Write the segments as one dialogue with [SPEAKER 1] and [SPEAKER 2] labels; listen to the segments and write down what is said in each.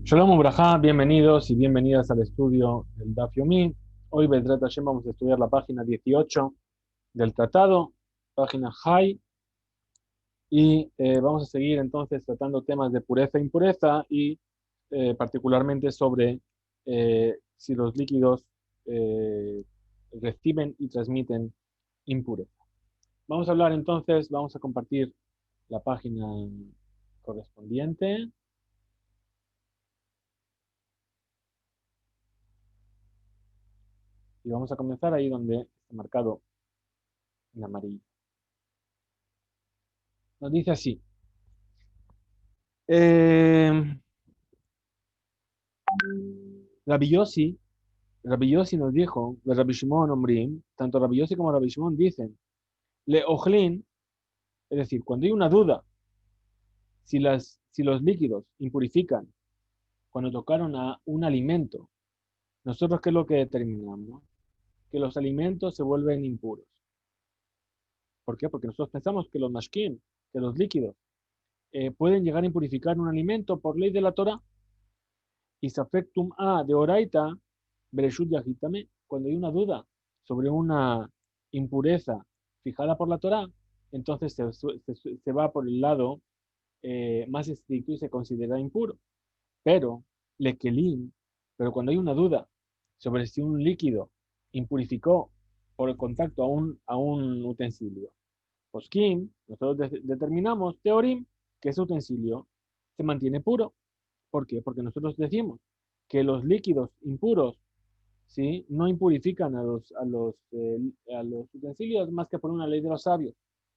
[SPEAKER 1] Shalom Ubrajá, bienvenidos y bienvenidas al estudio del Daf Yomi. Hoy, Bedrat Hashem, vamos a estudiar la página 18 del tratado, página Hay, y vamos a seguir entonces tratando temas de pureza e impureza y particularmente sobre si los líquidos eh, reciben y transmiten impureza. Vamos a hablar entonces, vamos a compartir la página correspondiente y vamos a comenzar ahí donde está marcado en amarillo. Nos dice así. Eh, Rabbi Yossi, Rabbi Yossi nos dijo, de Rabbi Shimon Omrim, tanto Rabbi Yossi como Rabbi Shimon dicen, le ojlin, es decir, cuando hay una duda, si los líquidos impurifican cuando tocaron a un alimento, nosotros ¿qué es lo que determinamos? Que los alimentos se vuelven impuros. ¿Por qué? Porque nosotros pensamos que los mashkim, que los líquidos, pueden llegar a impurificar un alimento por ley de la Torah. Y safectum a de oraita, bereshut yahitame, cuando hay una duda sobre una impureza fijada por la Torah, entonces se va por el lado más estricto y se considera impuro. Pero, lekelim, pero cuando hay una duda sobre si un líquido impurificó por el contacto a un utensilio, poskim, nosotros determinamos, teorim, que ese utensilio se mantiene puro. ¿Por qué? Porque nosotros decimos que los líquidos impuros, ¿sí?, no impurifican a los utensilios más que por una ley de los sabios.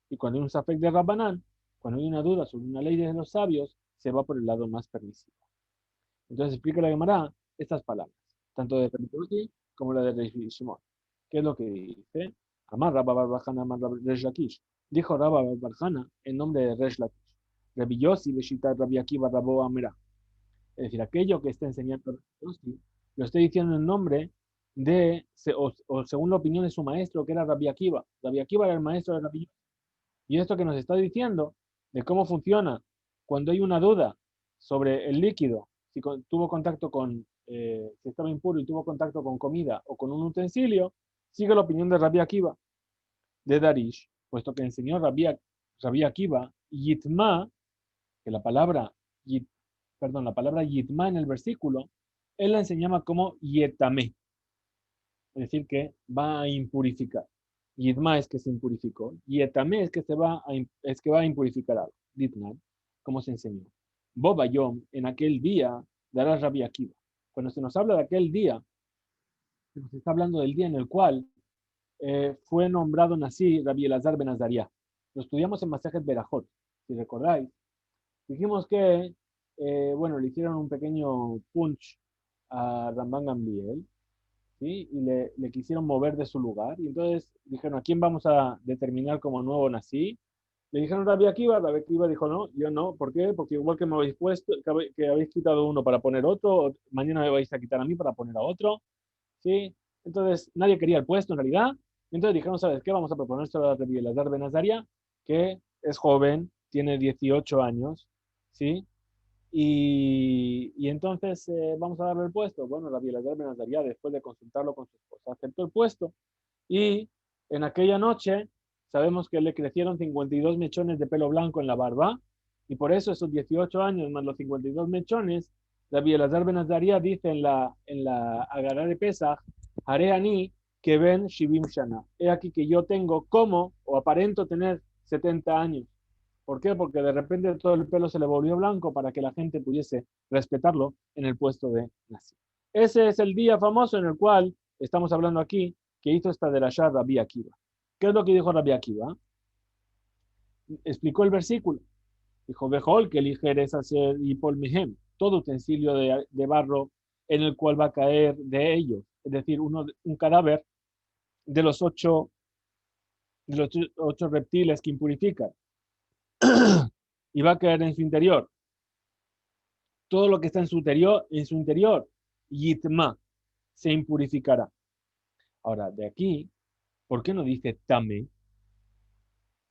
[SPEAKER 1] Y cuando hay un safek de Rabbanán, cuando hay una duda sobre una ley de los sabios, se va por el lado más permisivo. Entonces explica la Gemara estas palabras, tanto de Rabbi como la de Rabbi Shimon. ¿Qué es lo que dice? Amar Rabba Barbajana, Amar Resh Lakish. Dijo Rabba Barbajana en nombre de Resh Lakish. Rabbi Yossi, Beshita, Rabbi Akiva, Rabbo Amira. Es decir, aquello que está enseñando lo estoy diciendo en nombre de, o según la opinión de su maestro, que era Rabbi Akiva. Rabbi Akiva era el maestro de Rabbi. Y esto que nos está diciendo de cómo funciona cuando hay una duda sobre el líquido, si tuvo contacto con, si estaba impuro y tuvo contacto con comida o con un utensilio, sigue la opinión de Rabbi Akiva, de Darish, puesto que enseñó Rabbi Akiva, Yitma, que la palabra la palabra yitma en el versículo, él la enseñaba como yetame, es decir, que va a impurificar. Yitma es que se impurificó, yetame es que, es que va a impurificar algo. Ditnan, como se enseñó. Bobayom, en aquel día, dará Rabbi Akiva. Cuando se nos habla de aquel día, se está hablando del día en el cual fue nombrado Nasi Rabbi Elazar ben Azariah. Lo estudiamos en Masejet Berajot, si recordáis. Dijimos que, bueno, le hicieron un pequeño punch a Ramban Gamliel, ¿sí? Y le quisieron mover de su lugar. Y entonces dijeron, ¿a quién vamos a determinar como nuevo nací? Le dijeron Rabbi Akiva dijo, no, yo no. ¿Por qué? Porque igual que me habéis puesto, que habéis quitado uno para poner otro, mañana me vais a quitar a mí para poner a otro, ¿sí? Entonces nadie quería el puesto en realidad. Entonces dijeron, ¿sabes qué? Vamos a proponérselo a Rabbi Elazar ben Azaria, que es joven, tiene 18 años, ¿sí? Y entonces vamos a darle el puesto. Bueno, Rabbi Elazar ben Azaria, después de consultarlo con su esposa, aceptó el puesto. Y en aquella noche sabemos que le crecieron 52 mechones de pelo blanco en la barba. Y por eso esos 18 años más los 52 mechones, Rabbi Elazar ben Azaria dice en la Agará de Pesach, Haré ani que ven Shivim Shana. He aquí que yo tengo como, o aparento tener 70 años. ¿Por qué? Porque de repente todo el pelo se le volvió blanco para que la gente pudiese respetarlo en el puesto de nazi. Ese es el día famoso en el cual estamos hablando aquí, que hizo esta de la Shah Rabbi Akiva. ¿Qué es lo que dijo Rabbi Akiva? Explicó el versículo. Dijo, Bejol, que ligeres hacer y polmihem, todo utensilio de barro en el cual va a caer de ellos, es decir, un cadáver de los ocho reptiles que impurifican, y va a caer en su interior. Todo lo que está en su interior, yitma, se impurificará. Ahora, de aquí, ¿por qué no dice tame,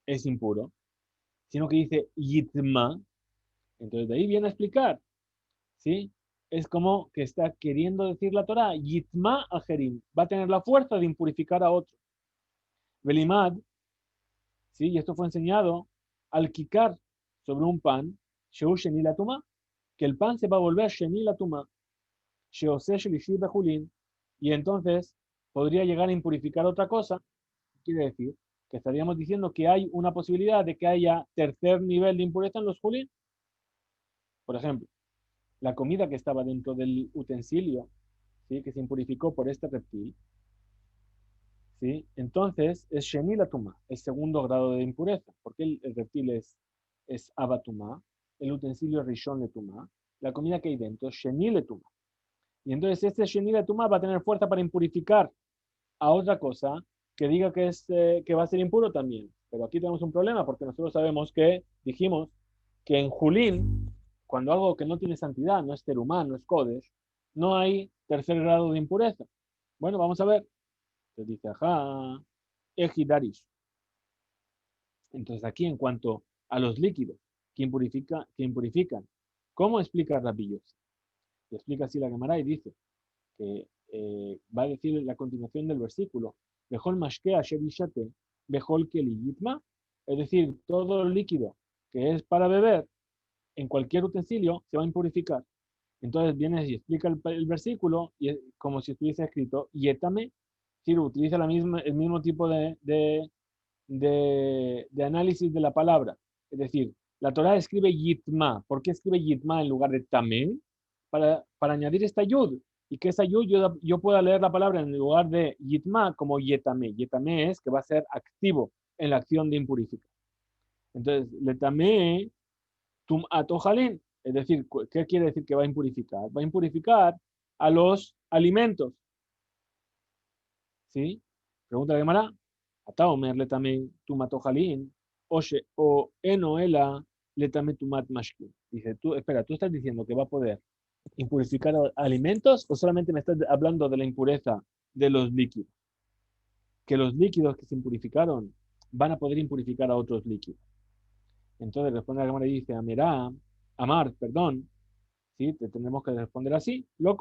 [SPEAKER 1] es impuro? Sino que dice yitma, entonces de ahí viene a explicar, ¿sí? es como que está queriendo decir la Torah, Yitma Ajerim, va a tener la fuerza de impurificar a otro. Belimad, ¿sí? Y esto fue enseñado al kikar sobre un pan, Sheu Sheni la Tuma, que el pan se va a volver Sheni la Tuma, Sheose Shelishi Bejulin, y entonces podría llegar a impurificar otra cosa. Quiere decir que estaríamos diciendo que hay una posibilidad de que haya tercer nivel de impureza en los Julin. Por ejemplo, la comida que estaba dentro del utensilio, ¿sí? Que se impurificó por este reptil, ¿sí? Entonces es Sheni la Tuma, es segundo grado de impureza, porque el reptil es Abatuma, el utensilio es Rishon le Tuma, la comida que hay dentro es Sheni le Tuma. Y entonces este Sheni le Tuma va a tener fuerza para impurificar a otra cosa que diga que va a ser impuro también. Pero aquí tenemos un problema porque nosotros sabemos que dijimos que en Julín, cuando algo que no tiene santidad, no es terumá, no es kodesh, no hay tercer grado de impureza. Bueno, vamos a ver. Te dice, ajá, ejidarish. Entonces aquí en cuanto a los líquidos que impurifican, ¿cómo explica Rabbi Yossi? Y explica así la Gemara y dice que va a decir la continuación del versículo, Bejol mashkea shebishate, bejol keli yitma, es decir, todo líquido que es para beber en cualquier utensilio se va a impurificar. Entonces viene y explica el versículo y es como si estuviese escrito, yetame, si utiliza el mismo tipo de análisis de la palabra. Es decir, la Torah escribe yitma. ¿Por qué escribe yitma en lugar de tamé? Para añadir esta yud. Y que esa yud yo pueda leer la palabra en lugar de yitma como yetame. Yetame es que va a ser activo en la acción de impurificar. Entonces, letame tum atojalin. Es decir, ¿qué quiere decir que va a impurificar? Va a impurificar a los alimentos. ¿Sí? Pregunta la Gemara. Ataomer letame tumatojalin o enoela letame tumat mashkin. Dice, tú, espera, tú estás diciendo que va a poder impurificar alimentos o solamente me estás hablando de la impureza de los líquidos? Que los líquidos que se impurificaron van a poder impurificar a otros líquidos. Entonces responde la Gemara y dice, Amar, perdón, ¿sí? Te tendremos que responder así. Lo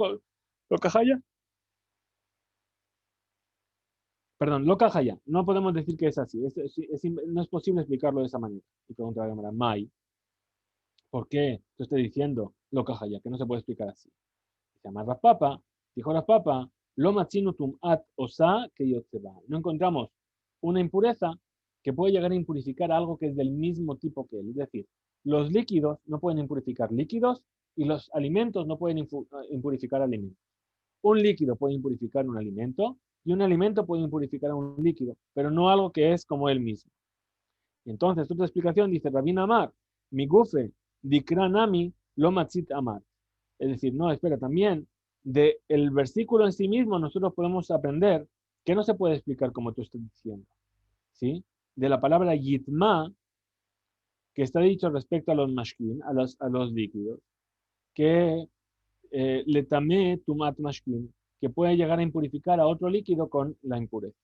[SPEAKER 1] cajaya. Perdón, lo cajaya. No podemos decir que es así. No es posible explicarlo de esa manera. Y pregunta la Gemara, Mai, ¿por qué tú estás diciendo lo cajaya? Que no se puede explicar así. Dice, Amar Raspapa, dijo Raspapa, lo machinutum at osa que yotzeba. No encontramos una impureza que puede llegar a impurificar algo que es del mismo tipo que él. Es decir, los líquidos no pueden impurificar líquidos y los alimentos no pueden impurificar alimentos. Un líquido puede impurificar un alimento y un alimento puede impurificar a un líquido, pero no algo que es como él mismo. Entonces, otra explicación dice, Rabin Amar, mi gufe, dikranami, lo matzit amar. Es decir, no, espera, también del versículo en sí mismo nosotros podemos aprender que no se puede explicar como tú estás diciendo. ¿Sí? De la palabra yitma, que está dicho respecto a los mashkin, a los líquidos, que letame tumat mashkin, que puede llegar a impurificar a otro líquido con la impureza.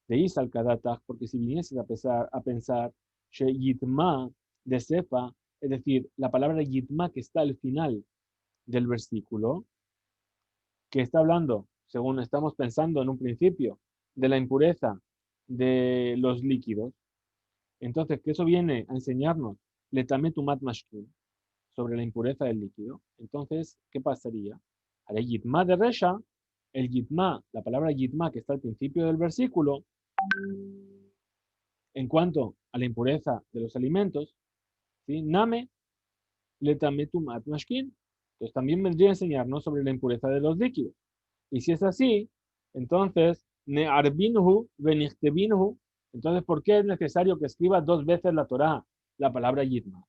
[SPEAKER 1] De Isal Kadatak, porque si vinieses a pensar, she yitma de sefa, es decir, la palabra yitma que está al final del versículo, que está hablando, según estamos pensando en un principio, de la impureza de los líquidos, entonces que eso viene a enseñarnos letame tumat mashkin, sobre la impureza del líquido, entonces, ¿qué pasaría? Al yitma de Resha, el yitma, la palabra yitma que está al principio del versículo, en cuanto a la impureza de los alimentos, ¿sí? Name letame tumat mashkin. Entonces también vendría a enseñarnos sobre la impureza de los líquidos. Y si es así, entonces, ne'arbinhu venichtebinhu, entonces, ¿por qué es necesario que escriba dos veces la Torá, la palabra yitma?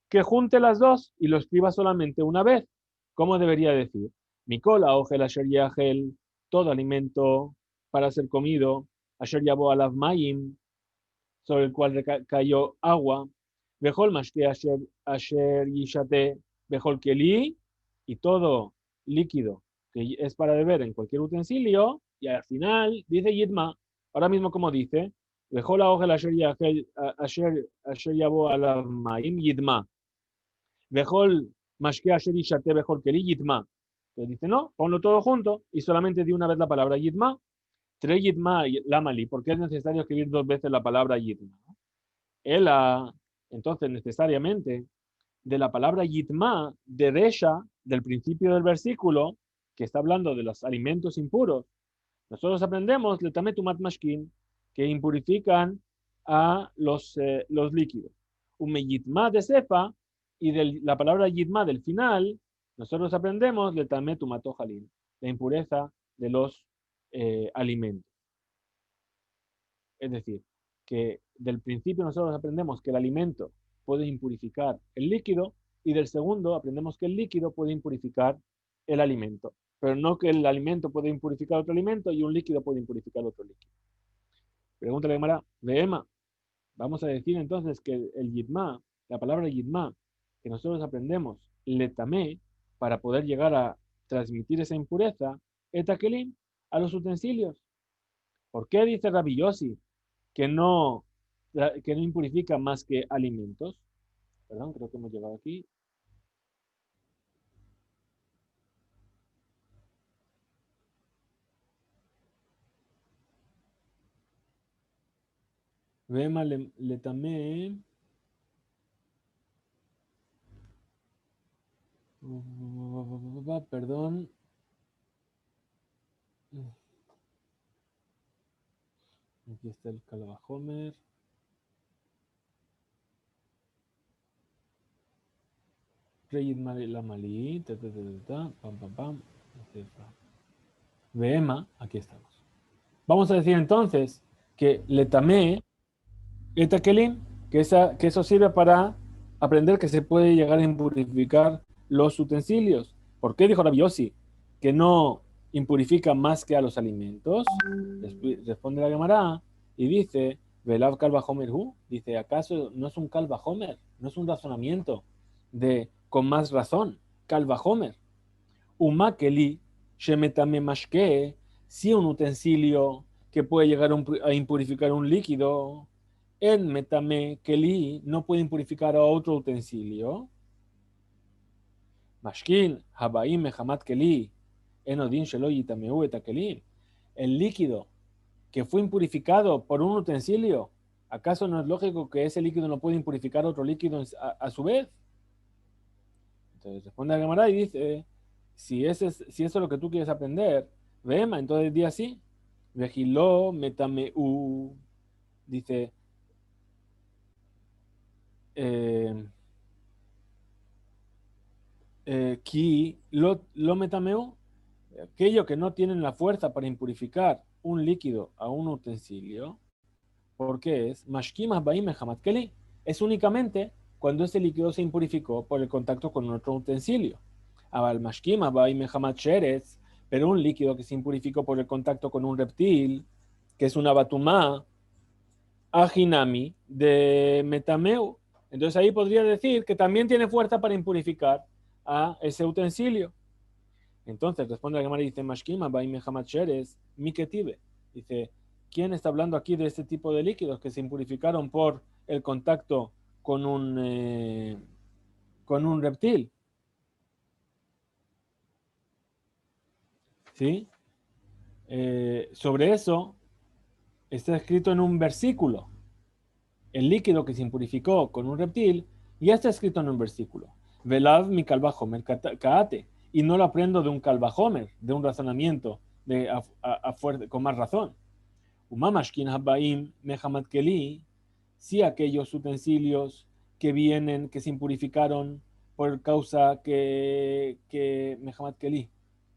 [SPEAKER 1] Que junte las dos y lo escriba solamente una vez. ¿Cómo debería decir? Mikola ojel asher yachel, todo alimento para ser comido, asher yabo alav mayim, sobre el cual cayó agua, Bejol mashke asher yishate, Bejol keli, y todo líquido que es para beber en cualquier utensilio, y al final dice Yitma, ahora mismo como dice, Bejol aogel asher yabo ala maim Yitma, Bejol mashke asher yishate, Bejol keli Yitma. Entonces dice, no, ponlo todo junto y solamente di una vez la palabra yitma. Tre yitma lamali, porque es necesario escribir dos veces la palabra yitma. Ela, entonces necesariamente, de la palabra yitma, de resha, del principio del versículo, que está hablando de los alimentos impuros, nosotros aprendemos letametumat mashkin, que impurifican a los líquidos. Un yitma de sepa, y de la palabra yitma del final, nosotros aprendemos letametumat ojalin, la impureza de los alimentos. Es decir, que del principio nosotros aprendemos que el alimento puede impurificar el líquido y del segundo aprendemos que el líquido puede impurificar el alimento, pero no que el alimento puede impurificar otro alimento y un líquido puede impurificar otro líquido. Pregúntale a Gemara, Vehema, vamos a decir entonces que el yitma, la palabra yitma, que nosotros aprendemos, letamé, para poder llegar a transmitir esa impureza, etakelim, a los utensilios. ¿Por qué dice Rabbi Yossi que no impurifica más que alimentos? Perdón, creo que hemos llegado aquí. Vema le tamé. Perdón. Aquí está el Calvajomer. Reyit la malí. Pam, pam, pam. Vema, aquí estamos. Vamos a decir entonces que le tamé etakelim, que eso sirve para aprender que se puede llegar a impurificar los utensilios. ¿Por qué dijo Rabbi Yossi que no impurifica más que a los alimentos? Responde la Gemara y dice, Velav Kalvahomer Hu, dice, ¿acaso no es un Kalvahomer? No es un razonamiento de con más razón, Kalvahomer. Umakeli, Shemetame Mashke, si un utensilio que puede llegar a impurificar un líquido, en metame keli no puede impurificar a otro utensilio. Mashkin, habaim mehamat keli, enodin shelo yitameu etakelim. El líquido que fue impurificado por un utensilio, ¿acaso no es lógico que ese líquido no puede impurificar otro líquido a su vez? Entonces responde a Gemara y dice, si eso es lo que tú quieres aprender, vema, entonces di así, vejiló metameu, dice, ki lo metameu, aquello que no tienen la fuerza para impurificar un líquido a un utensilio, porque es mashkimas baim mehamat keli, es únicamente cuando ese líquido se impurificó por el contacto con otro utensilio. Abal mashkimas baim mehamat sheretz, pero un líquido que se impurificó por el contacto con un reptil, que es una batumá, ajinami de metameu. Entonces ahí podría decir que también tiene fuerza para impurificar a ese utensilio. Entonces responde la Gemara y dice, Mashkima, Baimehamat Sheres, Miketive. Dice, ¿quién está hablando aquí de este tipo de líquidos que se impurificaron por el contacto con un reptil? ¿Sí? Sobre eso está escrito en un versículo. El líquido que se impurificó con un reptil ya está escrito en un versículo. Velav mi calvajomer kaate. Y no lo aprendo de un calvajomer, de un razonamiento con más razón. Umamashkin habaim mehamat keli, si aquellos utensilios que vienen, que se impurificaron por causa que mehamat keli,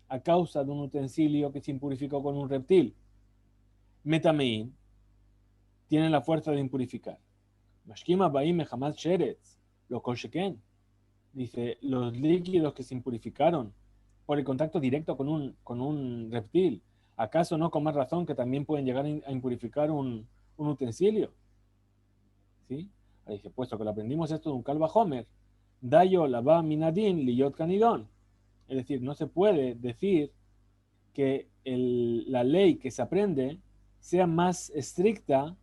[SPEAKER 1] a causa de un utensilio que se impurificó con un reptil, metamein, tienen la fuerza de impurificar. Mashkim habaim mehamat sheretz, lo kolsheken, dice, los líquidos que se impurificaron por el contacto directo con un reptil, ¿acaso no con más razón que también pueden llegar a impurificar un utensilio? ¿Sí? Ahí dice, puesto que lo aprendimos esto de un Kalva Homer, Dayo lava minadin liyot kanidon. Es decir, no se puede decir que la ley que se aprende sea más estricta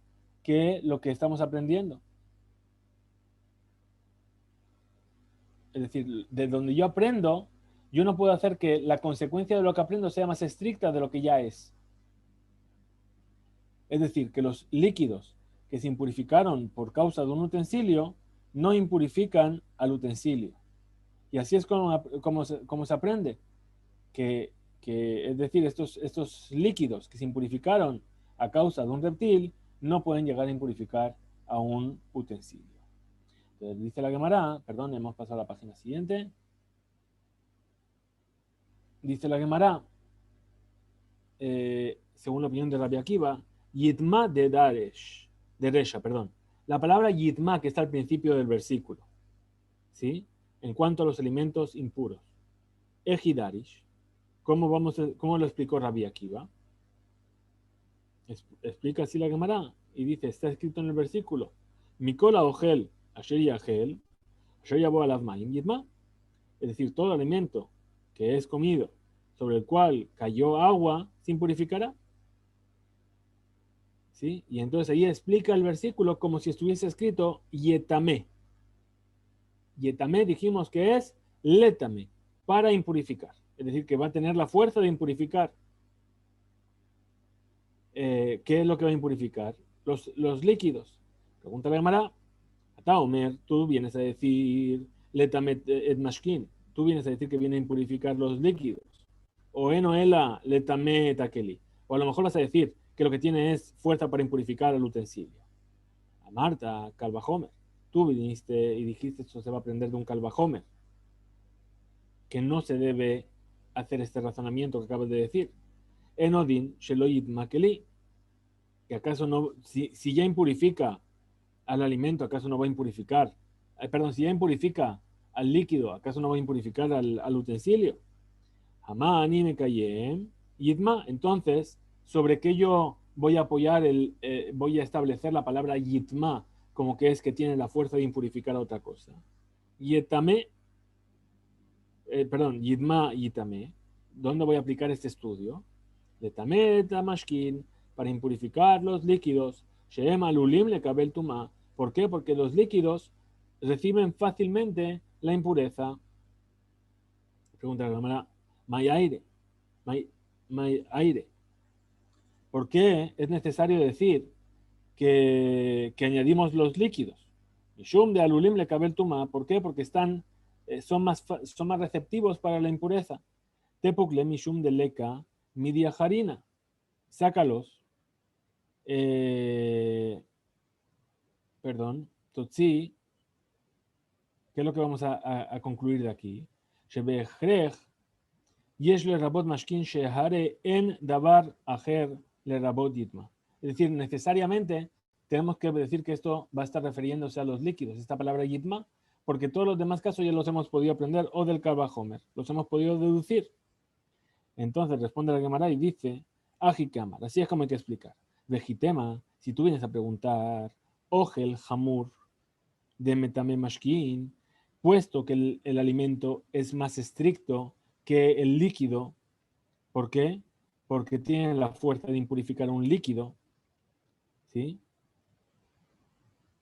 [SPEAKER 1] que lo que estamos aprendiendo. Es decir, de donde yo aprendo, Yo no puedo hacer que la consecuencia de lo que aprendo sea más estricta de lo que ya es. Es decir, que los líquidos que se impurificaron por causa de un utensilio no impurifican al utensilio. Y así es como se aprende que, es decir, estos líquidos que se impurificaron a causa de un reptil no pueden llegar a impurificar a un utensilio. Entonces dice la Gemara, perdón, hemos pasado a la página siguiente. Dice la Gemara, según la opinión de Rabbi Akiva, Yitma de Daresh, de Resha, perdón. La palabra Yitma que está al principio del versículo, ¿sí? En cuanto a los alimentos impuros. Ejidarish, ¿cómo lo explicó Rabbi Akiva? Explica así la Gemara y dice, está escrito en el versículo, Mikola Ogel, Asher Yahel, Asher Yabo Alav Maim Yitma. Es decir, todo alimento que es comido sobre el cual cayó agua, ¿se impurificará? ¿Sí? Y entonces ahí explica el versículo como si estuviese escrito Yetame. Yetame dijimos que es Letame, para impurificar. Es decir, que va a tener la fuerza de impurificar. ¿Qué es lo que va a impurificar? Los líquidos. Pregunta la Gemara. Omer, tú vienes a decir Letame et mashkin. Tú vienes a decir que viene a impurificar los líquidos. O enoela letame takeli. O a lo mejor vas a decir que lo que tiene es fuerza para impurificar el utensilio. A Marta, Calvajomer. Tú viniste y dijiste esto se va a aprender de un Calvajomer. Que no se debe hacer este razonamiento que acabas de decir. Enodin sheloyit makeli. Que acaso no, si ya impurifica al alimento, ¿acaso no va a impurificar? Perdón, si ya impurifica al líquido, ¿acaso no va a impurificar al utensilio? Hamani me callé. Yitma, entonces, ¿sobre qué yo voy a apoyar voy a establecer la palabra yitma como que es que tiene la fuerza de impurificar a otra cosa? Yetame, perdón, yitma, yitame. ¿Dónde voy a aplicar este estudio? Letame, tamashkin, para impurificar los líquidos. Sheem alulim le kabel tuma. ¿Por qué? Porque los líquidos reciben fácilmente la impureza. Pregunta la cámara, ¿may aire? ¿May aire? ¿Por qué es necesario decir que añadimos los líquidos? Mishum de alulim le kabel tuma. ¿Por qué? Porque son más receptivos para la impureza. Tepukle mishum de leka midia harina. Sácalos. Perdón. Totsi. ¿Qué es lo que vamos a concluir de aquí? Shebechrech yesh le rabot mashkin shehare en davar aher le rabot yitma. Es decir, necesariamente tenemos que decir que esto va a estar refiriéndose a los líquidos, esta palabra yitma, porque todos los demás casos ya los hemos podido aprender o del Calvajomer, los hemos podido deducir. Entonces responde la Gemara y dice, Ajikamar, así es como hay que explicar. Vejitema, si tú vienes a preguntar, Ogel Hamur de Metame Mashkin, puesto que el alimento es más estricto que el líquido. ¿Por qué? Porque tiene la fuerza de impurificar un líquido, ¿sí?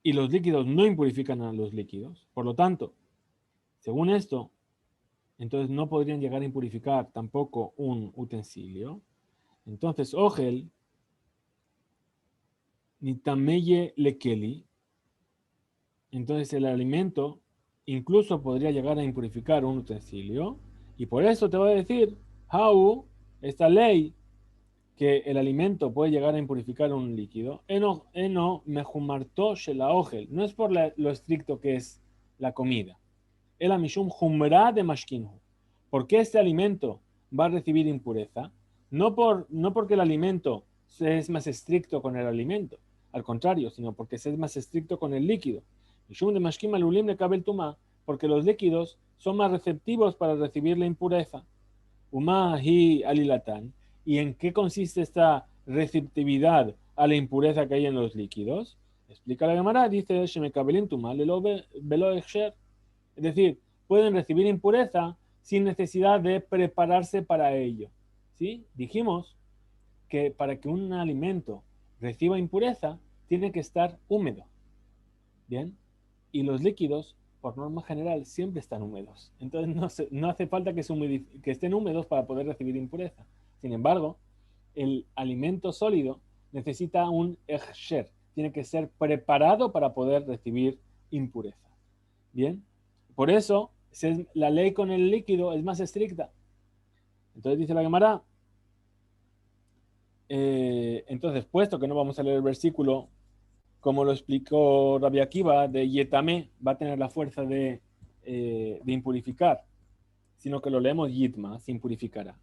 [SPEAKER 1] Y los líquidos no impurifican a los líquidos. Por lo tanto, según esto, entonces no podrían llegar a impurificar tampoco un utensilio. Entonces, Ogel, ni tameye lekeli, entonces el alimento incluso podría llegar a impurificar un utensilio. Y por eso te voy a decir, how, esta ley, que el alimento puede llegar a impurificar un líquido, eno mejumarto shela ogel, no es por lo estricto que es la comida. El amishum humra de mashkinhu. ¿Por qué este alimento va a recibir impureza? No porque el alimento es más estricto con el alimento, al contrario, sino porque es más estricto con el líquido. Mishum de mashkim alulim le kabel tuma, porque los líquidos son más receptivos para recibir la impureza. Uma hi alilatan. ¿Y en qué consiste esta receptividad a la impureza que hay en los líquidos? Explica la Gemara, dice, Shemekabelin tuma lelo velo eksher. Es decir, pueden recibir impureza sin necesidad de prepararse para ello. ¿Sí? Dijimos que para que un alimento reciba impureza, tiene que estar húmedo. ¿Bien? Y los líquidos por norma general, siempre están húmedos. Entonces no hace falta que estén húmedos para poder recibir impureza. Sin embargo, el alimento sólido necesita un hechsher, tiene que ser preparado para poder recibir impureza. Bien, por eso la ley con el líquido es más estricta. Entonces dice la Gemara, entonces puesto que no vamos a leer el versículo como lo explicó Rabbi Akiva, de Yetamé va a tener la fuerza de impurificar, sino que lo leemos Yitma, se impurificará.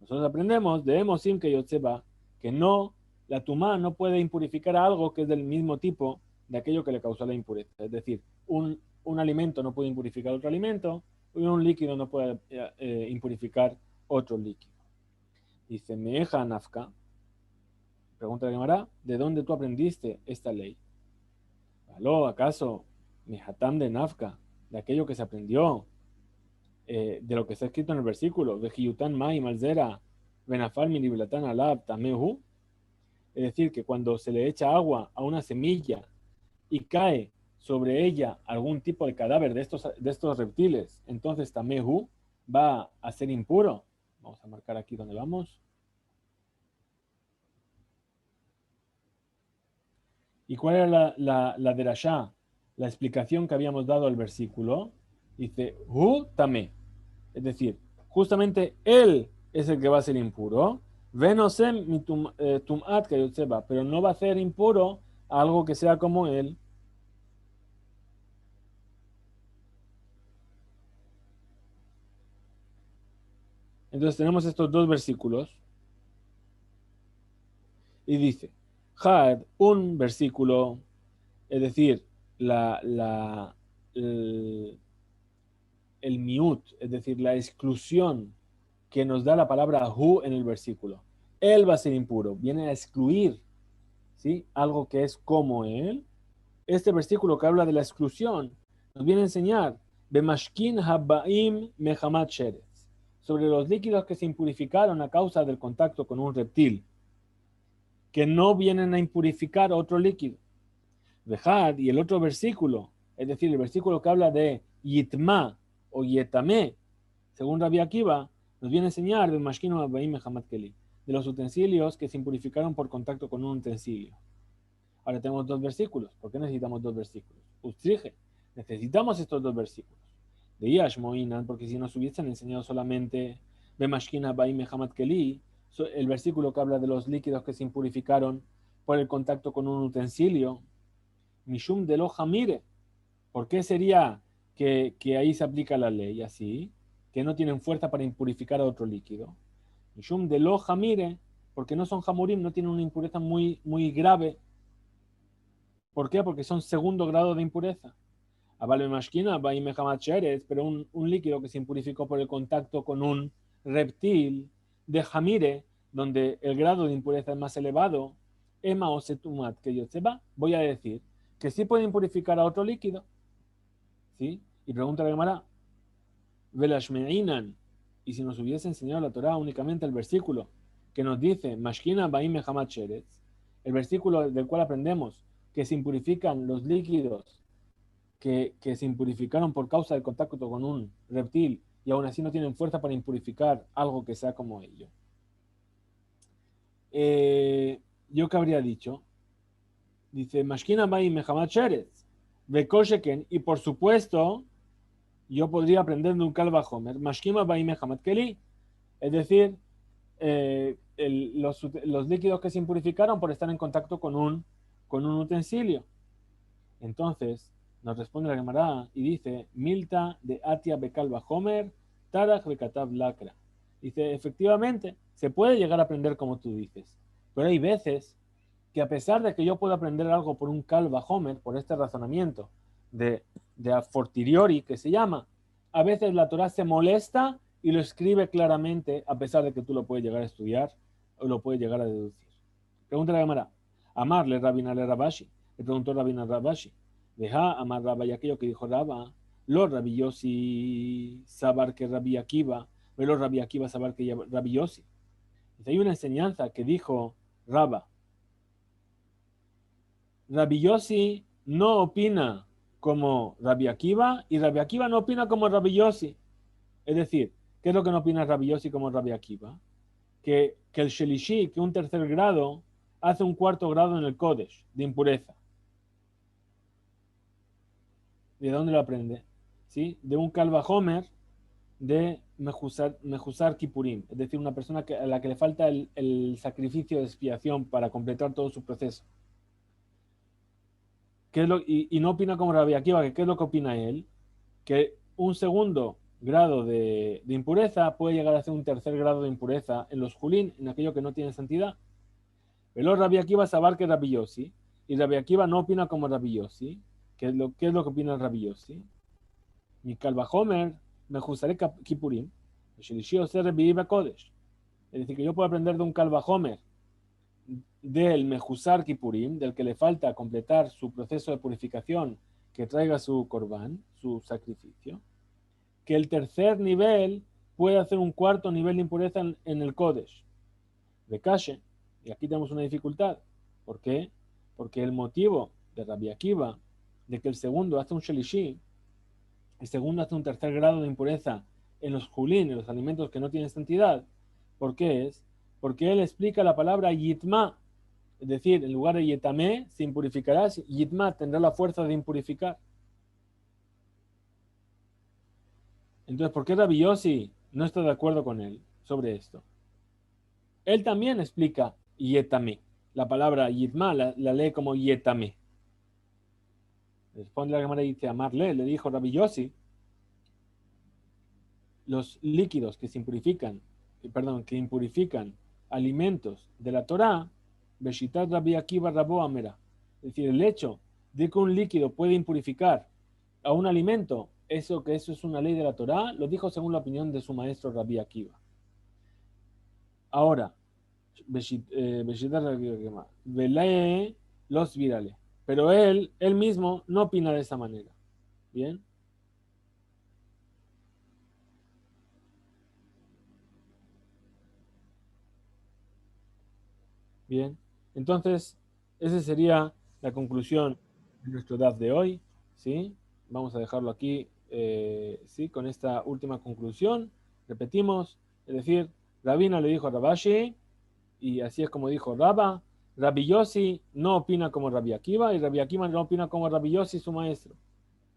[SPEAKER 1] Nosotros aprendemos de Emosim que Yotzeba, que no, la tumá no puede impurificar algo que es del mismo tipo de aquello que le causó la impureza. Es decir, un alimento no puede impurificar otro alimento, y un líquido no puede impurificar otro líquido. Dice, Meeja Nafka, pregunta la Gemara, ¿de dónde tú aprendiste esta ley? ¿Aló, acaso, Mihatam de Nafka, de aquello que se aprendió, de lo que está escrito en el versículo, Vejiyutan Mai Malzera, Benafal Minibilatan Alab Tamehu? Es decir, que cuando se le echa agua a una semilla y cae sobre ella algún tipo de cadáver de estos reptiles, entonces Tamehu va a ser impuro. Vamos a marcar aquí donde vamos. ¿Y cuál era la derashá? La explicación que habíamos dado al versículo. Dice, Hu Tameh. Es decir, justamente él es el que va a ser impuro. Venosem mi tumat kayotseba, pero no va a ser impuro algo que sea como él. Entonces tenemos estos dos versículos y dice, Had, un versículo, es decir, el, el miut, es decir, la exclusión que nos da la palabra hu en el versículo. Él va a ser impuro, viene a excluir, ¿sí? Algo que es como él. Este versículo que habla de la exclusión nos viene a enseñar Bemashkin habaim mehamat sheretz, sobre los líquidos que se impurificaron a causa del contacto con un reptil, que no vienen a impurificar otro líquido. Vejad, y el otro versículo, es decir, el versículo que habla de Yitma o Yetamé, según Rabbi Akiva, nos viene a enseñar Bemashkin habaim mehamat keli, de los utensilios que se impurificaron por contacto con un utensilio. Ahora tenemos dos versículos. ¿Por qué necesitamos dos versículos? Ustrije, necesitamos estos dos versículos. De Yash Moinan, porque si nos hubiesen enseñado solamente Bemashkina Baim Mehamat Keli, el versículo que habla de los líquidos que se impurificaron por el contacto con un utensilio, Mishum de lo Jamire, ¿por qué sería que ahí se aplica la ley así? Que no tienen fuerza para impurificar a otro líquido. Mishum de lo Jamire, porque no son Hamurim, no tienen una impureza muy, muy grave. ¿Por qué? Porque son segundo grado de impureza. Pero un líquido que se impurificó por el contacto con un reptil de Jamire, donde el grado de impureza es más elevado, Ema o Setumat, que yo sepa, voy a decir que sí puede impurificar a otro líquido. ¿Sí? Y pregunta la Gemara, Velashmeinan, y si nos hubiese enseñado la Torah únicamente el versículo que nos dice, Mashkina Baim Mehamat Sheretz, el versículo del cual aprendemos que se impurifican los líquidos que se impurificaron por causa del contacto con un reptil y aún así no tienen fuerza para impurificar algo que sea como ello. ¿Yo qué habría dicho? Dice, Mashkina Bai Mehamat Sheretz, Bekosheken, y por supuesto, yo podría aprender de un Kalva Homer, Mashkima Bai Mehamat Keli, es decir, los líquidos que se impurificaron por estar en contacto con un utensilio. Entonces, nos responde la Gemara y dice, Milta de Atia Bekalva Homer, Tarach Bekatav Lakra. Dice, efectivamente, se puede llegar a aprender como tú dices, pero hay veces que a pesar de que yo puedo aprender algo por un Kalva Homer, por este razonamiento de a fortiori que se llama, a veces la Torah se molesta y lo escribe claramente a pesar de que tú lo puedes llegar a estudiar o lo puedes llegar a deducir. Pregunta la Gemara, Amarle Rabina le Rabashi, le preguntó Rabina Rabashi, deja amar Rabba y aquello que dijo Rabba, lo Rabbi Yossi sabar que Rabbi Akiva, lo Rabbi Akiva sabar que Rabbi Yossi. Hay una enseñanza que dijo Rabba. Rabbi Yossi no opina como Rabbi Akiva y Rabbi Akiva no opina como Rabbi Yossi. Es decir, ¿qué es lo que no opina Rabbi Yossi como Rabbi Akiva? Que el Shelishi, que un tercer grado, hace un cuarto grado en el Kodesh de impureza. ¿De dónde lo aprende? ¿Sí? De un Kalva Homer de Mejusar Kippurim, es decir, una persona a la que le falta el sacrificio de expiación para completar todo su proceso. Y no opina como Rabbi Akiva, que ¿qué es lo que opina él? Que un segundo grado de impureza puede llegar a ser un tercer grado de impureza en los Julín, en aquello que no tiene santidad. Pero Rabbi Akiva sabar que Rabbi Yossi, y Rabbi Akiva no opina como Rabbi Yossi. ¿Qué es lo que opina Rabbi Yossi? Mi Kalva Homer, Mejusare Kippurim, Shelishi Oser Revi'i Kodesh. Es decir, que yo puedo aprender de un Kalva Homer del Mejusar Kippurim, del que le falta completar su proceso de purificación, que traiga su corbán, su sacrificio, que el tercer nivel puede hacer un cuarto nivel de impureza en el Kodesh, de Kashe. Y aquí tenemos una dificultad. ¿Por qué? Porque el motivo de Rabbi Akiva de que el segundo hace un Shelishi, el segundo hace un tercer grado de impureza en los Julín, en los alimentos que no tienen santidad. ¿Por qué es? Porque él explica la palabra Yitma, es decir, en lugar de Yetamé, se impurificará, Yitma tendrá la fuerza de impurificar. Entonces, ¿por qué Rabbi Yossi no está de acuerdo con él sobre esto? Él también explica Yetamé. La palabra Yitma la lee como Yetamé. Responde la cámara y dice, Amarle, le dijo Rabbi Yossi, los líquidos que se impurifican, que impurifican alimentos de la Torá, Beshitat Rabbi Akiva Rabo Amera. Es decir, el hecho de que un líquido puede impurificar a un alimento, eso es una ley de la Torá, lo dijo según la opinión de su maestro Rabbi Akiva. Ahora, Beshitat Rabbi Akiva, Velae los virales. Pero él mismo no opina de esa manera. ¿Bien? Bien, entonces esa sería la conclusión de nuestro DAF de hoy, ¿sí? Vamos a dejarlo aquí, ¿sí? Con esta última conclusión. Repetimos, es decir, Rabina le dijo a Rabashi, y así es como dijo Rabba, Rabbi Yossi no opina como Rabbi Akiva, y Rabbi Akiva no opina como Rabbi Yossi, su maestro,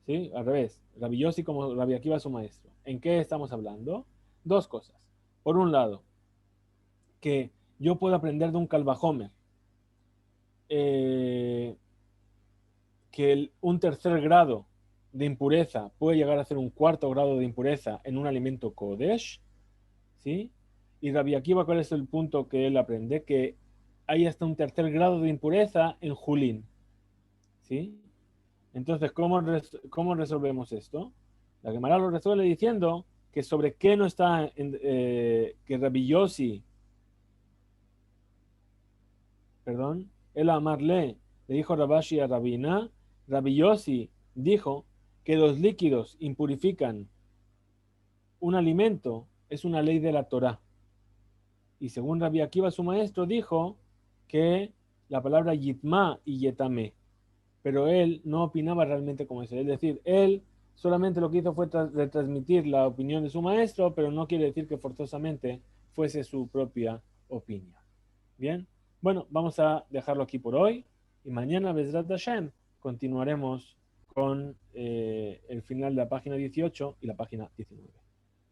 [SPEAKER 1] ¿sí? Al revés, Rabbi Yossi como Rabbi Akiva, su maestro. ¿En qué estamos hablando? Dos cosas. Por un lado, que yo puedo aprender de un Calvajomer, eh, que un tercer grado de impureza puede llegar a ser un cuarto grado de impureza en un alimento Kodesh, ¿sí? Y Rabbi Akiva, ¿cuál es el punto que él aprende? Que hay hasta un tercer grado de impureza en Julín, ¿sí? Entonces, ¿cómo resolvemos esto? La Gemara lo resuelve diciendo que sobre qué no está, que Rabbi Yossi, perdón, el Amarle, le dijo Rabashi a Rabina, Rabbi Yossi dijo que los líquidos impurifican un alimento, es una ley de la Torá. Y según Rabbi Akiva, su maestro, dijo que la palabra yitma y yetame, pero él no opinaba realmente como eso. Es decir, él solamente lo que hizo fue retransmitir la opinión de su maestro, pero no quiere decir que forzosamente fuese su propia opinión. Bien, bueno, vamos a dejarlo aquí por hoy y mañana, Bezrat Hashem, continuaremos con el final de la página 18 y la página 19.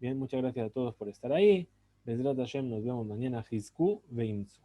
[SPEAKER 1] Bien, muchas gracias a todos por estar ahí. Bezrat Hashem, nos vemos mañana. Hizku Veimzu.